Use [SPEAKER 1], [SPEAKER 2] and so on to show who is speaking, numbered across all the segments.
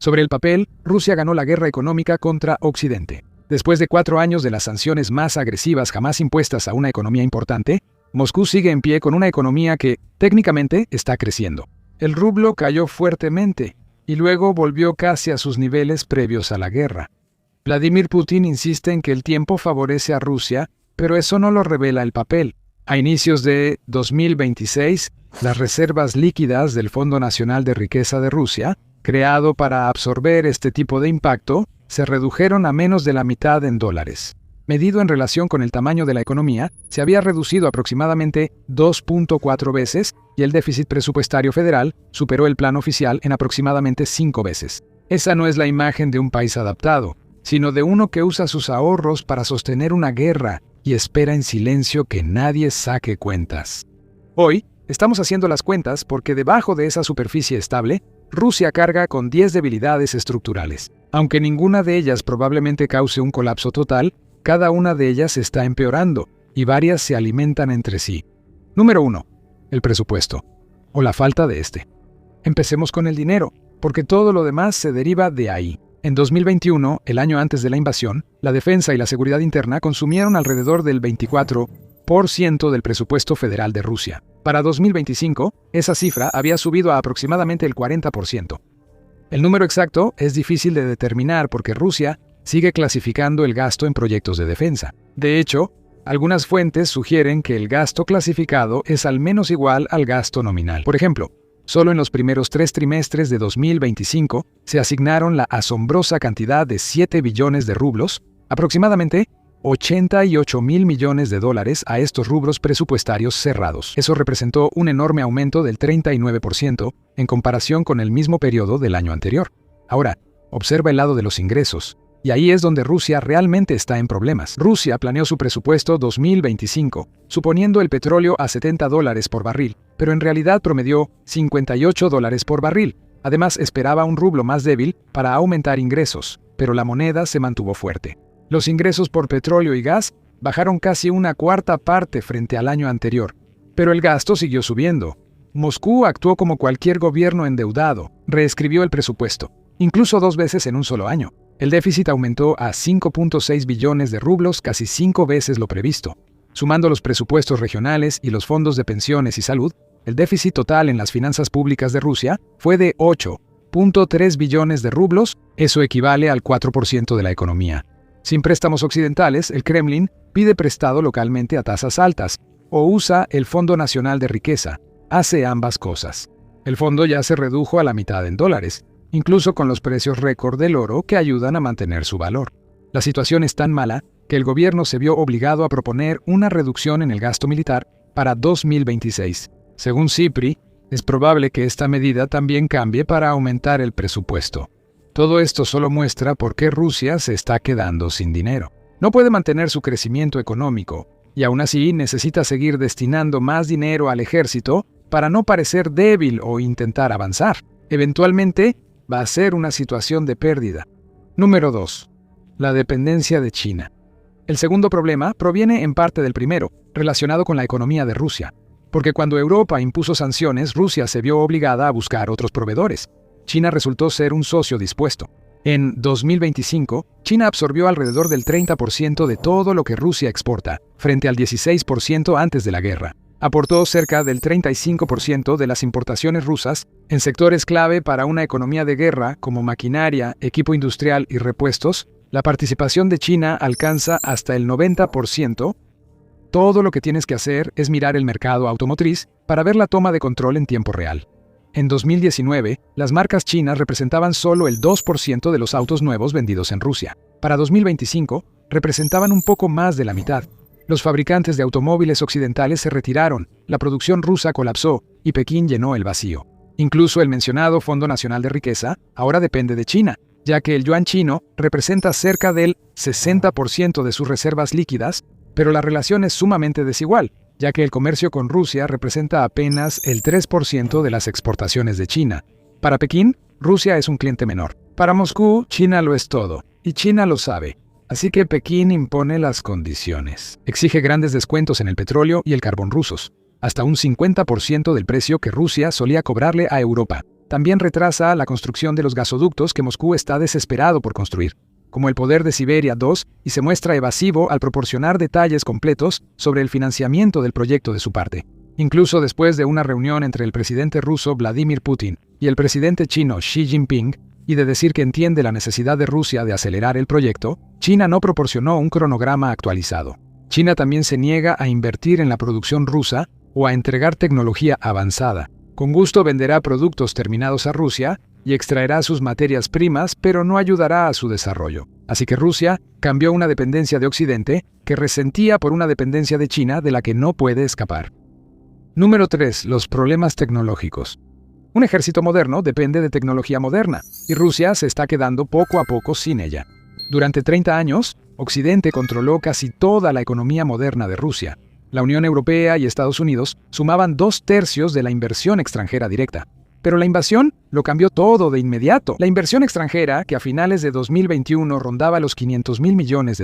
[SPEAKER 1] Sobre el papel, Rusia ganó la guerra económica contra Occidente. Después de 4 años de las sanciones más agresivas jamás impuestas a una economía importante, Moscú sigue en pie con una economía que, técnicamente, está creciendo. El rublo cayó fuertemente y luego volvió casi a sus niveles previos a la guerra. Vladimir Putin insiste en que el tiempo favorece a Rusia, pero eso no lo revela el papel. A inicios de 2026, las reservas líquidas del Fondo Nacional de Riqueza de Rusia, creado para absorber este tipo de impacto, se redujeron a menos de la mitad en dólares. Medido en relación con el tamaño de la economía, se había reducido aproximadamente 2.4 veces y el déficit presupuestario federal superó el plan oficial en aproximadamente 5 veces. Esa no es la imagen de un país adaptado, sino de uno que usa sus ahorros para sostener una guerra y espera en silencio que nadie saque cuentas. Hoy, estamos haciendo las cuentas porque debajo de esa superficie estable, Rusia carga con 10 debilidades estructurales. Aunque ninguna de ellas probablemente cause un colapso total, cada una de ellas está empeorando y varias se alimentan entre sí. Número 1. El presupuesto, o la falta de este. Empecemos con el dinero, porque todo lo demás se deriva de ahí. En 2021, el año antes de la invasión, la defensa y la seguridad interna consumieron alrededor del 24% del presupuesto federal de Rusia. Para 2025, esa cifra había subido a aproximadamente el 40%. El número exacto es difícil de determinar porque Rusia sigue clasificando el gasto en proyectos de defensa. De hecho, algunas fuentes sugieren que el gasto clasificado es al menos igual al gasto nominal. Por ejemplo, solo en los primeros 3 trimestres de 2025 se asignaron la asombrosa cantidad de 7 billones de rublos, aproximadamente 88.000 millones de dólares a estos rubros presupuestarios cerrados. Eso representó un enorme aumento del 39% en comparación con el mismo periodo del año anterior. Ahora, observa el lado de los ingresos. Y ahí es donde Rusia realmente está en problemas. Rusia planeó su presupuesto 2025, suponiendo el petróleo a $70 por barril, pero en realidad promedió $58 por barril. Además, esperaba un rublo más débil para aumentar ingresos, pero la moneda se mantuvo fuerte. Los ingresos por petróleo y gas bajaron casi una cuarta parte frente al año anterior, pero el gasto siguió subiendo. Moscú actuó como cualquier gobierno endeudado, reescribió el presupuesto, incluso 2 veces en un solo año. El déficit aumentó a 5.6 billones de rublos, casi 5 veces lo previsto. Sumando los presupuestos regionales y los fondos de pensiones y salud, el déficit total en las finanzas públicas de Rusia fue de 8.3 billones de rublos, eso equivale al 4% de la economía. Sin préstamos occidentales, el Kremlin pide prestado localmente a tasas altas, o usa el Fondo Nacional de Riqueza. Hace ambas cosas. El fondo ya se redujo a la mitad en dólares, incluso con los precios récord del oro que ayudan a mantener su valor. La situación es tan mala que el gobierno se vio obligado a proponer una reducción en el gasto militar para 2026. Según Cipri, es probable que esta medida también cambie para aumentar el presupuesto. Todo esto solo muestra por qué Rusia se está quedando sin dinero. No puede mantener su crecimiento económico, y aún así necesita seguir destinando más dinero al ejército para no parecer débil o intentar avanzar. Eventualmente, va a ser una situación de pérdida. Número 2. La dependencia de China. El segundo problema proviene en parte del primero, relacionado con la economía de Rusia. Porque cuando Europa impuso sanciones, Rusia se vio obligada a buscar otros proveedores. China resultó ser un socio dispuesto. En 2025, China absorbió alrededor del 30% de todo lo que Rusia exporta, frente al 16% antes de la guerra. Aportó cerca del 35% de las importaciones rusas en sectores clave para una economía de guerra como maquinaria, equipo industrial y repuestos. La participación de China alcanza hasta el 90%. Todo lo que tienes que hacer es mirar el mercado automotriz para ver la toma de control en tiempo real. En 2019, las marcas chinas representaban solo el 2% de los autos nuevos vendidos en Rusia. Para 2025, representaban un poco más de la mitad. Los fabricantes de automóviles occidentales se retiraron, la producción rusa colapsó y Pekín llenó el vacío. Incluso el mencionado Fondo Nacional de Riqueza ahora depende de China, ya que el yuan chino representa cerca del 60% de sus reservas líquidas, pero la relación es sumamente desigual, ya que el comercio con Rusia representa apenas el 3% de las exportaciones de China. Para Pekín, Rusia es un cliente menor. Para Moscú, China lo es todo, y China lo sabe. Así que Pekín impone las condiciones. Exige grandes descuentos en el petróleo y el carbón rusos, hasta un 50% del precio que Rusia solía cobrarle a Europa. también retrasa la construcción de los gasoductos que Moscú está desesperado por construir, como el Poder de Siberia 2, y se muestra evasivo al proporcionar detalles completos sobre el financiamiento del proyecto de su parte. Incluso después de una reunión entre el presidente ruso Vladimir Putin y el presidente chino Xi Jinping, y de decir que entiende la necesidad de Rusia de acelerar el proyecto, China no proporcionó un cronograma actualizado. China también se niega a invertir en la producción rusa o a entregar tecnología avanzada. Con gusto venderá productos terminados a Rusia y extraerá sus materias primas, pero no ayudará a su desarrollo. Así que Rusia cambió una dependencia de Occidente que resentía por una dependencia de China de la que no puede escapar. Número 3. Los problemas tecnológicos. Un ejército moderno depende de tecnología moderna, y Rusia se está quedando poco a poco sin ella. Durante 30 años, Occidente controló casi toda la economía moderna de Rusia. La Unión Europea y Estados Unidos sumaban 2/3 de la inversión extranjera directa. Pero la invasión lo cambió todo de inmediato. La inversión extranjera, que a finales de 2021 rondaba los $500.000 millones,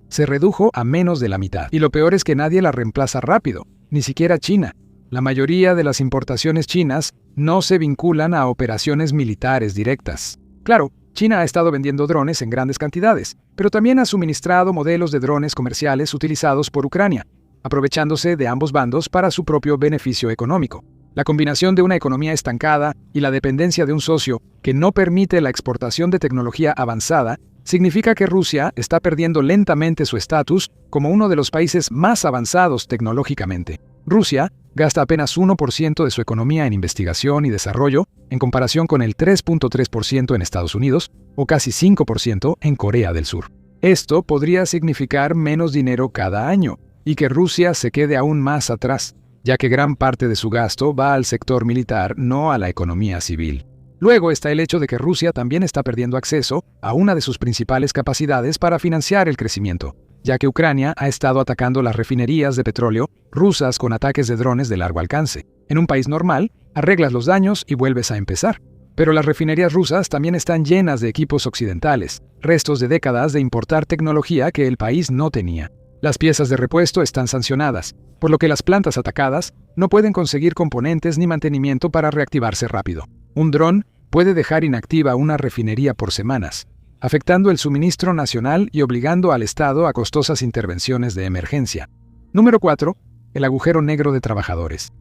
[SPEAKER 1] se redujo a menos de la mitad. Y lo peor es que nadie la reemplaza rápido, ni siquiera China. La mayoría de las importaciones chinas no se vinculan a operaciones militares directas. Claro, China ha estado vendiendo drones en grandes cantidades, pero también ha suministrado modelos de drones comerciales utilizados por Ucrania, aprovechándose de ambos bandos para su propio beneficio económico. La combinación de una economía estancada y la dependencia de un socio que no permite la exportación de tecnología avanzada significa que Rusia está perdiendo lentamente su estatus como uno de los países más avanzados tecnológicamente. Rusia gasta apenas 1% de su economía en investigación y desarrollo en comparación con el 3.3% en Estados Unidos o casi 5% en Corea del Sur. Esto podría significar menos dinero cada año y que Rusia se quede aún más atrás, ya que gran parte de su gasto va al sector militar, no a la economía civil. Luego está el hecho de que Rusia también está perdiendo acceso a una de sus principales capacidades para financiar el crecimiento, ya que Ucrania ha estado atacando las refinerías de petróleo rusas con ataques de drones de largo alcance. En un país normal, arreglas los daños y vuelves a empezar. Pero las refinerías rusas también están llenas de equipos occidentales, restos de décadas de importar tecnología que el país no tenía. Las piezas de repuesto están sancionadas, por lo que las plantas atacadas no pueden conseguir componentes ni mantenimiento para reactivarse rápido. Un dron puede dejar inactiva una refinería por semanas, afectando el suministro nacional y obligando al Estado a costosas intervenciones de emergencia. Número 4. El agujero negro de trabajadores.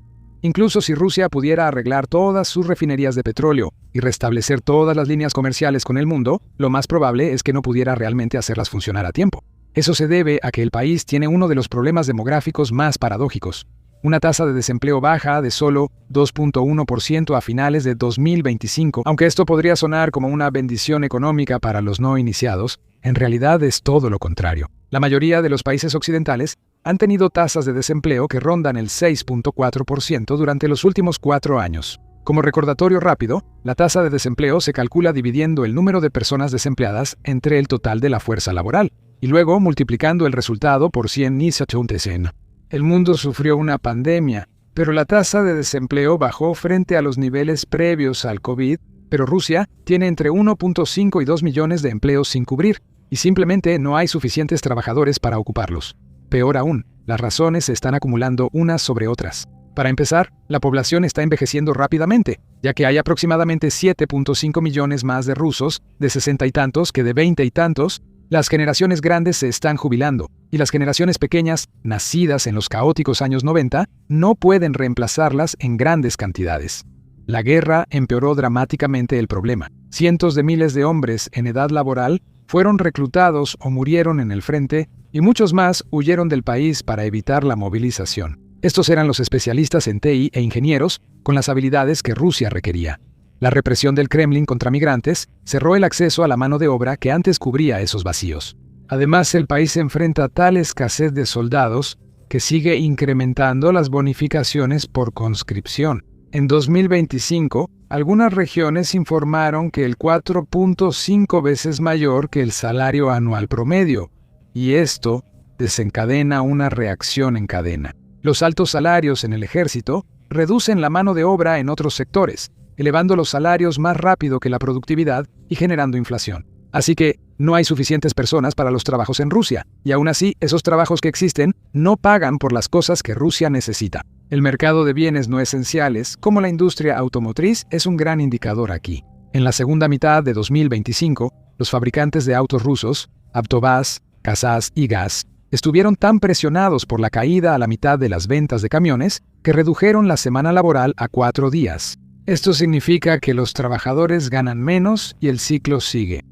[SPEAKER 1] Incluso si Rusia pudiera arreglar todas sus refinerías de petróleo y restablecer todas las líneas comerciales con el mundo, lo más probable es que no pudiera realmente hacerlas funcionar a tiempo. Eso se debe a que el país tiene uno de los problemas demográficos más paradójicos. Una tasa de desempleo baja de solo 2.1% a finales de 2025. Aunque esto podría sonar como una bendición económica para los no iniciados, en realidad es todo lo contrario. La mayoría de los países occidentales han tenido tasas de desempleo que rondan el 6.4% durante los últimos 4 años. Como recordatorio rápido, la tasa de desempleo se calcula dividiendo el número de personas desempleadas entre el total de la fuerza laboral, y luego multiplicando el resultado por 100 nisachuntesin. El mundo sufrió una pandemia, pero la tasa de desempleo bajó frente a los niveles previos al COVID, pero Rusia tiene entre 1.5 y 2 millones de empleos sin cubrir, y simplemente no hay suficientes trabajadores para ocuparlos. Peor aún, las razones se están acumulando unas sobre otras. Para empezar, la población está envejeciendo rápidamente, ya que hay aproximadamente 7.5 millones más de rusos de 60 y tantos que de 20 y tantos. Las generaciones grandes se están jubilando, y las generaciones pequeñas, nacidas en los caóticos años 90, no pueden reemplazarlas en grandes cantidades. La guerra empeoró dramáticamente el problema. Cientos de miles de hombres en edad laboral fueron reclutados o murieron en el frente, y muchos más huyeron del país para evitar la movilización. Estos eran los especialistas en TI e ingenieros con las habilidades que Rusia requería. La represión del Kremlin contra migrantes cerró el acceso a la mano de obra que antes cubría esos vacíos. Además, el país enfrenta tal escasez de soldados que sigue incrementando las bonificaciones por conscripción. En 2025, algunas regiones informaron que el 4.5 veces mayor que el salario anual promedio, y esto desencadena una reacción en cadena. Los altos salarios en el ejército reducen la mano de obra en otros sectores, elevando los salarios más rápido que la productividad y generando inflación. Así que no hay suficientes personas para los trabajos en Rusia, y aún así esos trabajos que existen no pagan por las cosas que Rusia necesita. El mercado de bienes no esenciales, como la industria automotriz, es un gran indicador aquí. En la segunda mitad de 2025, los fabricantes de autos rusos, Avtovaz, Kazaz y Gaz, estuvieron tan presionados por la caída a la mitad de las ventas de camiones que redujeron la semana laboral a 4 días. Esto significa que los trabajadores ganan menos y el ciclo sigue.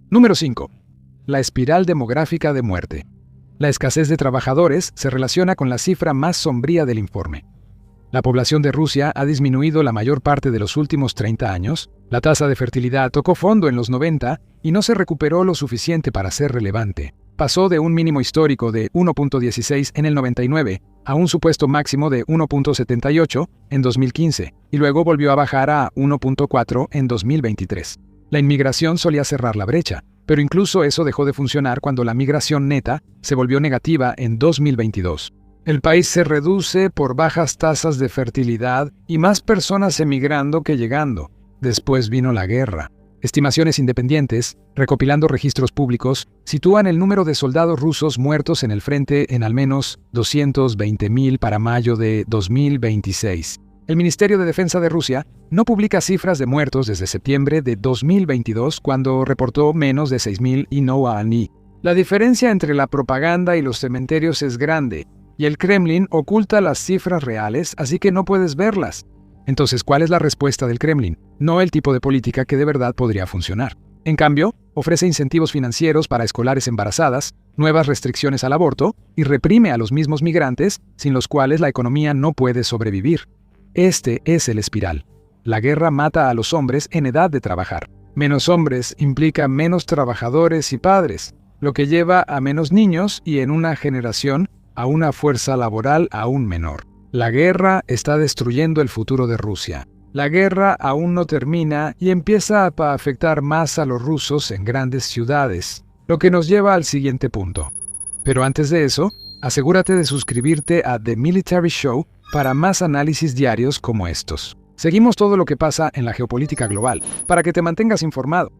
[SPEAKER 1] Número 5. La espiral demográfica de muerte. La escasez de trabajadores se relaciona con la cifra más sombría del informe. La población de Rusia ha disminuido la mayor parte de los últimos 30 años, la tasa de fertilidad tocó fondo en los 90 y no se recuperó lo suficiente para ser relevante. Pasó de un mínimo histórico de 1.16 en el 99 a un supuesto máximo de 1.78 en 2015 y luego volvió a bajar a 1.4 en 2023. La inmigración solía cerrar la brecha, pero incluso eso dejó de funcionar cuando la migración neta se volvió negativa en 2022. El país se reduce por bajas tasas de fertilidad y más personas emigrando que llegando. Después vino la guerra. Estimaciones independientes, recopilando registros públicos, sitúan el número de soldados rusos muertos en el frente en al menos 220,000 para mayo de 2026. El Ministerio de Defensa de Rusia no publica cifras de muertos desde septiembre de 2022, cuando reportó menos de 6,000 y no a ni. La diferencia entre la propaganda y los cementerios es grande, y el Kremlin oculta las cifras reales, así que no puedes verlas. Entonces, ¿cuál es la respuesta del Kremlin? No el tipo de política que de verdad podría funcionar. En cambio, ofrece incentivos financieros para escolares embarazadas, nuevas restricciones al aborto y reprime a los mismos migrantes, sin los cuales la economía no puede sobrevivir. Este es el espiral. La guerra mata a los hombres en edad de trabajar. Menos hombres implica menos trabajadores y padres, lo que lleva a menos niños y en una generación a una fuerza laboral aún menor. La guerra está destruyendo el futuro de Rusia. La guerra aún no termina y empieza a afectar más a los rusos en grandes ciudades, lo que nos lleva al siguiente punto. Pero antes de eso, asegúrate de suscribirte a The Military Show para más análisis diarios como estos. Seguimos todo lo que pasa en la geopolítica global, para que te mantengas informado.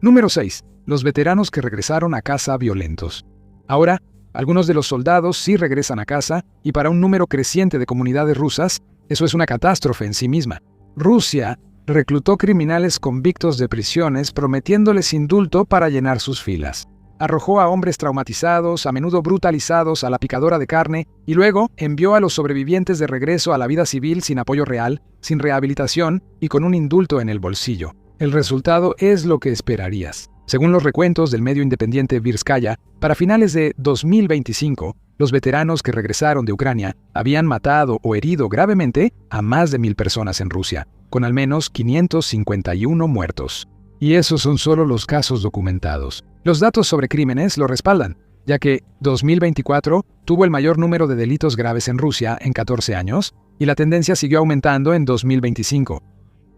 [SPEAKER 1] Número 6. Los veteranos que regresaron a casa violentos. Ahora, algunos de los soldados sí regresan a casa, y para un número creciente de comunidades rusas, eso es una catástrofe en sí misma. Rusia reclutó criminales convictos de prisiones prometiéndoles indulto para llenar sus filas. Arrojó a hombres traumatizados, a menudo brutalizados, a la picadora de carne, y luego envió a los sobrevivientes de regreso a la vida civil sin apoyo real, sin rehabilitación y con un indulto en el bolsillo. El resultado es lo que esperarías. Según los recuentos del medio independiente Virskaya, para finales de 2025, los veteranos que regresaron de Ucrania habían matado o herido gravemente a más de 1,000 personas en Rusia, con al menos 551 muertos. Y esos son solo los casos documentados. Los datos sobre crímenes lo respaldan, ya que 2024 tuvo el mayor número de delitos graves en Rusia en 14 años, y la tendencia siguió aumentando en 2025.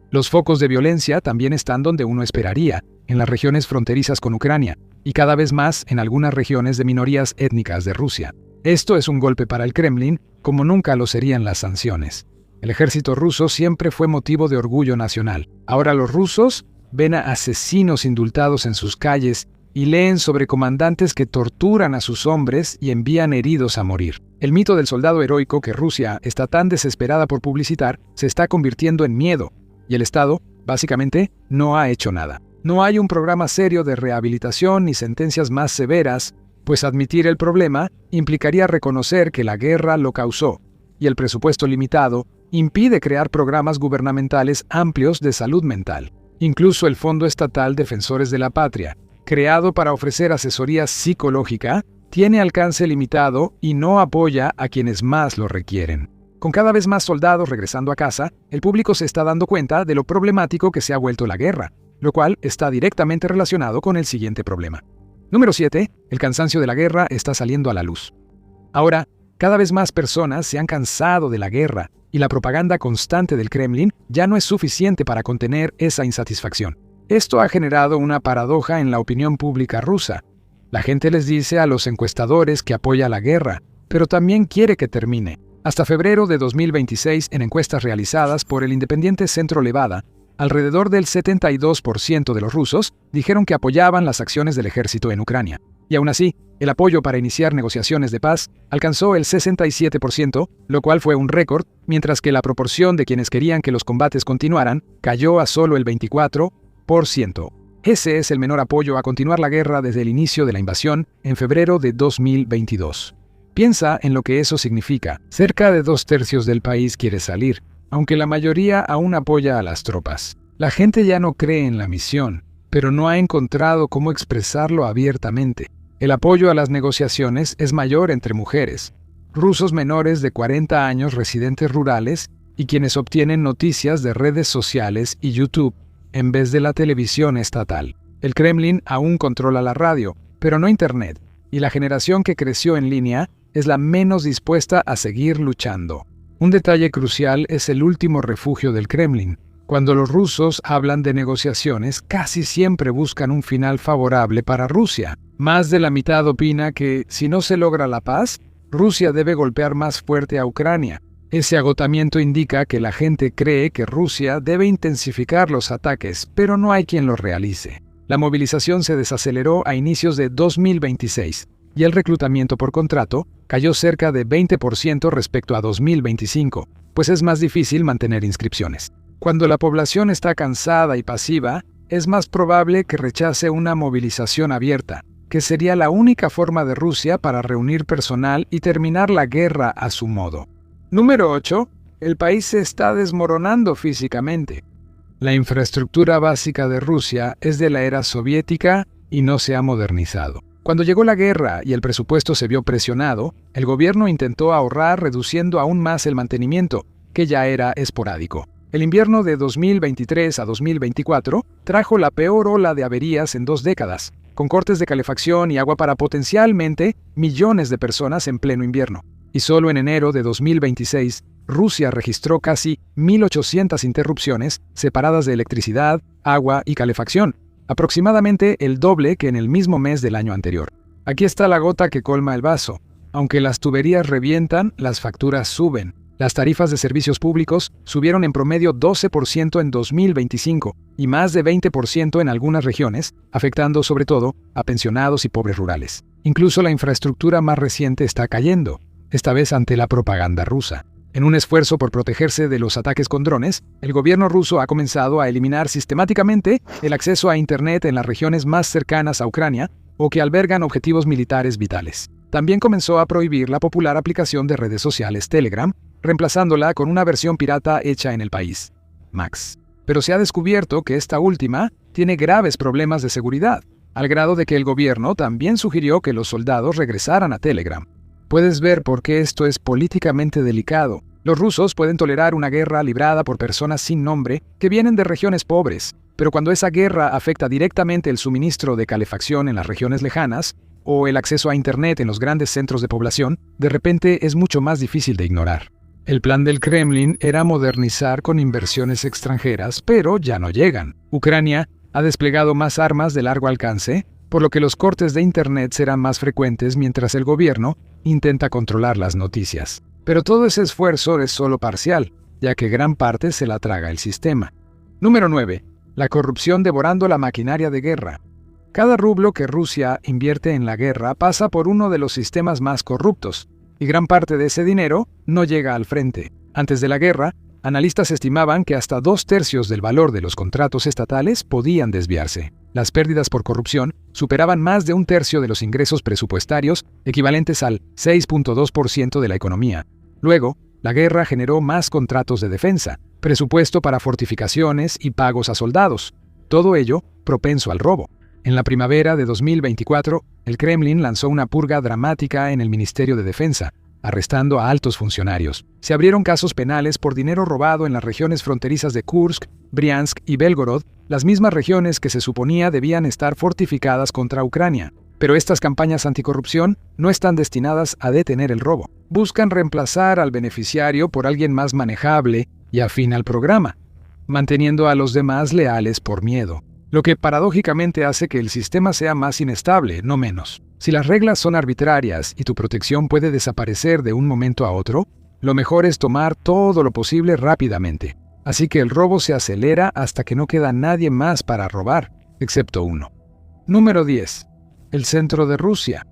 [SPEAKER 1] Los focos de violencia también están donde uno esperaría, en las regiones fronterizas con Ucrania, y cada vez más en algunas regiones de minorías étnicas de Rusia. Esto es un golpe para el Kremlin, como nunca lo serían las sanciones. El ejército ruso siempre fue motivo de orgullo nacional. Ahora los rusos ven a asesinos indultados en sus calles y leen sobre comandantes que torturan a sus hombres y envían heridos a morir. El mito del soldado heroico que Rusia está tan desesperada por publicitar se está convirtiendo en miedo, y el Estado, básicamente, no ha hecho nada. No hay un programa serio de rehabilitación ni sentencias más severas, pues admitir el problema implicaría reconocer que la guerra lo causó, y el presupuesto limitado impide crear programas gubernamentales amplios de salud mental. Incluso el Fondo Estatal Defensores de la Patria, creado para ofrecer asesoría psicológica, tiene alcance limitado y no apoya a quienes más lo requieren. Con cada vez más soldados regresando a casa, el público se está dando cuenta de lo problemático que se ha vuelto la guerra, lo cual está directamente relacionado con el siguiente problema. Número 7. El cansancio de la guerra está saliendo a la luz. Ahora, cada vez más personas se han cansado de la guerra, y la propaganda constante del Kremlin ya no es suficiente para contener esa insatisfacción. Esto ha generado una paradoja en la opinión pública rusa. La gente les dice a los encuestadores que apoya la guerra, pero también quiere que termine. Hasta febrero de 2026, en encuestas realizadas por el independiente Centro Levada, alrededor del 72% de los rusos dijeron que apoyaban las acciones del ejército en Ucrania. Y aún así, el apoyo para iniciar negociaciones de paz alcanzó el 67%, lo cual fue un récord, mientras que la proporción de quienes querían que los combates continuaran cayó a solo el 24%. Ese es el menor apoyo a continuar la guerra desde el inicio de la invasión en febrero de 2022. Piensa en lo que eso significa. Cerca de 2/3 del país quiere salir, aunque la mayoría aún apoya a las tropas. La gente ya no cree en la misión, pero no ha encontrado cómo expresarlo abiertamente. El apoyo a las negociaciones es mayor entre mujeres, rusos menores de 40 años residentes rurales y quienes obtienen noticias de redes sociales y YouTube en vez de la televisión estatal. El Kremlin aún controla la radio, pero no Internet, y la generación que creció en línea es la menos dispuesta a seguir luchando. Un detalle crucial es el último refugio del Kremlin. Cuando los rusos hablan de negociaciones, casi siempre buscan un final favorable para Rusia. Más de la mitad opina que, si no se logra la paz, Rusia debe golpear más fuerte a Ucrania. Ese agotamiento indica que la gente cree que Rusia debe intensificar los ataques, pero no hay quien los realice. La movilización se desaceleró a inicios de 2026, y el reclutamiento por contrato cayó cerca de 20% respecto a 2025, pues es más difícil mantener inscripciones. Cuando la población está cansada y pasiva, es más probable que rechace una movilización abierta, que sería la única forma de Rusia para reunir personal y terminar la guerra a su modo. Número 8. El país se está desmoronando físicamente. La infraestructura básica de Rusia es de la era soviética y no se ha modernizado. Cuando llegó la guerra y el presupuesto se vio presionado, el gobierno intentó ahorrar reduciendo aún más el mantenimiento, que ya era esporádico. El invierno de 2023 a 2024 trajo la peor ola de averías en 2 décadas, con cortes de calefacción y agua para potencialmente millones de personas en pleno invierno. Y solo en enero de 2026, Rusia registró casi 1.800 interrupciones separadas de electricidad, agua y calefacción, aproximadamente el doble que en el mismo mes del año anterior. Aquí está la gota que colma el vaso. Aunque las tuberías revientan, las facturas suben. Las tarifas de servicios públicos subieron en promedio 12% en 2025 y más de 20% en algunas regiones, afectando sobre todo a pensionados y pobres rurales. Incluso la infraestructura más reciente está cayendo, esta vez ante la propaganda rusa. En un esfuerzo por protegerse de los ataques con drones, el gobierno ruso ha comenzado a eliminar sistemáticamente el acceso a Internet en las regiones más cercanas a Ucrania o que albergan objetivos militares vitales. También comenzó a prohibir la popular aplicación de redes sociales Telegram, reemplazándola con una versión pirata hecha en el país, Max. Pero se ha descubierto que esta última tiene graves problemas de seguridad, al grado de que el gobierno también sugirió que los soldados regresaran a Telegram. Puedes ver por qué esto es políticamente delicado. Los rusos pueden tolerar una guerra librada por personas sin nombre que vienen de regiones pobres, pero cuando esa guerra afecta directamente el suministro de calefacción en las regiones lejanas o el acceso a Internet en los grandes centros de población, de repente es mucho más difícil de ignorar. El plan del Kremlin era modernizar con inversiones extranjeras, pero ya no llegan. Ucrania ha desplegado más armas de largo alcance, por lo que los cortes de Internet serán más frecuentes mientras el gobierno intenta controlar las noticias. Pero todo ese esfuerzo es solo parcial, ya que gran parte se la traga el sistema. Número 9. La corrupción devorando la maquinaria de guerra. Cada rublo que Rusia invierte en la guerra pasa por uno de los sistemas más corruptos, y gran parte de ese dinero no llega al frente. Antes de la guerra, analistas estimaban que hasta 2/3 del valor de los contratos estatales podían desviarse. Las pérdidas por corrupción superaban más de 1/3 de los ingresos presupuestarios, equivalentes al 6.2% de la economía. Luego, la guerra generó más contratos de defensa, presupuesto para fortificaciones y pagos a soldados. Todo ello propenso al robo. En la primavera de 2024, el Kremlin lanzó una purga dramática en el Ministerio de Defensa, arrestando a altos funcionarios. Se abrieron casos penales por dinero robado en las regiones fronterizas de Kursk, Briansk y Belgorod, las mismas regiones que se suponía debían estar fortificadas contra Ucrania. Pero estas campañas anticorrupción no están destinadas a detener el robo. Buscan reemplazar al beneficiario por alguien más manejable y afín al programa, manteniendo a los demás leales por miedo. Lo que paradójicamente hace que el sistema sea más inestable, no menos. Si las reglas son arbitrarias y tu protección puede desaparecer de un momento a otro, lo mejor es tomar todo lo posible rápidamente. Así que el robo se acelera hasta que no queda nadie más para robar, excepto uno. Número 10. el centro de Rusia,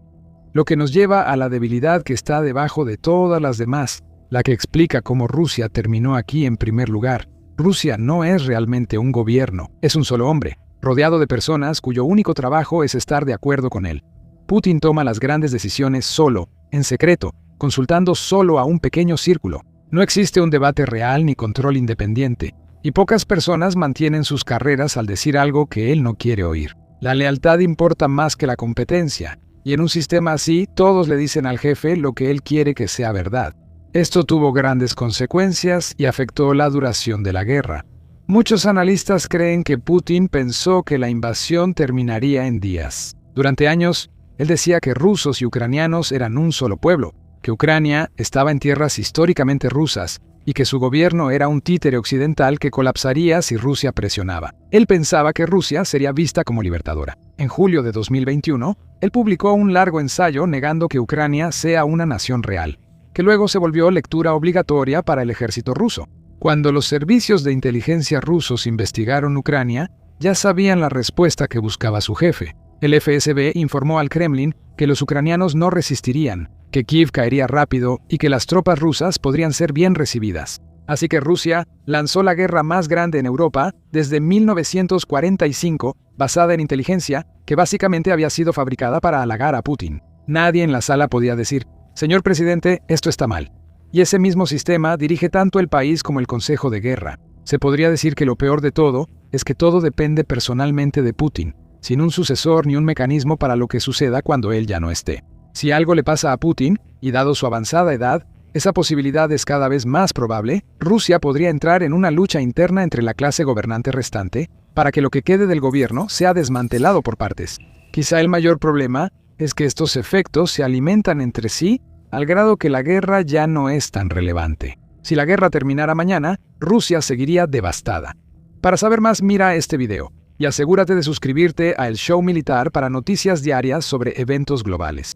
[SPEAKER 1] lo que nos lleva a la debilidad que está debajo de todas las demás, la que explica cómo Rusia terminó aquí en primer lugar. Rusia no es realmente un gobierno, es un solo hombre, rodeado de personas cuyo único trabajo es estar de acuerdo con él. Putin toma las grandes decisiones solo, en secreto, consultando solo a un pequeño círculo. No existe un debate real ni control independiente, y pocas personas mantienen sus carreras al decir algo que él no quiere oír. La lealtad importa más que la competencia, y en un sistema así todos le dicen al jefe lo que él quiere que sea verdad. Esto tuvo grandes consecuencias y afectó la duración de la guerra. Muchos analistas creen que Putin pensó que la invasión terminaría en días. Durante años, él decía que rusos y ucranianos eran un solo pueblo, que Ucrania estaba en tierras históricamente rusas y que su gobierno era un títere occidental que colapsaría si Rusia presionaba. Él pensaba que Rusia sería vista como libertadora. En julio de 2021, él publicó un largo ensayo negando que Ucrania sea una nación real, que luego se volvió lectura obligatoria para el ejército ruso. Cuando los servicios de inteligencia rusos investigaron Ucrania, ya sabían la respuesta que buscaba su jefe. El FSB informó al Kremlin que los ucranianos no resistirían, que Kiev caería rápido y que las tropas rusas podrían ser bien recibidas. Así que Rusia lanzó la guerra más grande en Europa desde 1945, basada en inteligencia que básicamente había sido fabricada para halagar a Putin. Nadie en la sala podía decir: «Señor presidente, esto está mal». Y ese mismo sistema dirige tanto el país como el Consejo de Guerra. Se podría decir que lo peor de todo es que todo depende personalmente de Putin, sin un sucesor ni un mecanismo para lo que suceda cuando él ya no esté. Si algo le pasa a Putin, y dado su avanzada edad, esa posibilidad es cada vez más probable, Rusia podría entrar en una lucha interna entre la clase gobernante restante para que lo que quede del gobierno sea desmantelado por partes. Quizá el mayor problema es que estos efectos se alimentan entre sí al grado que la guerra ya no es tan relevante. Si la guerra terminara mañana, Rusia seguiría devastada. Para saber más, mira este video y asegúrate de suscribirte a El Show Militar para noticias diarias sobre eventos globales.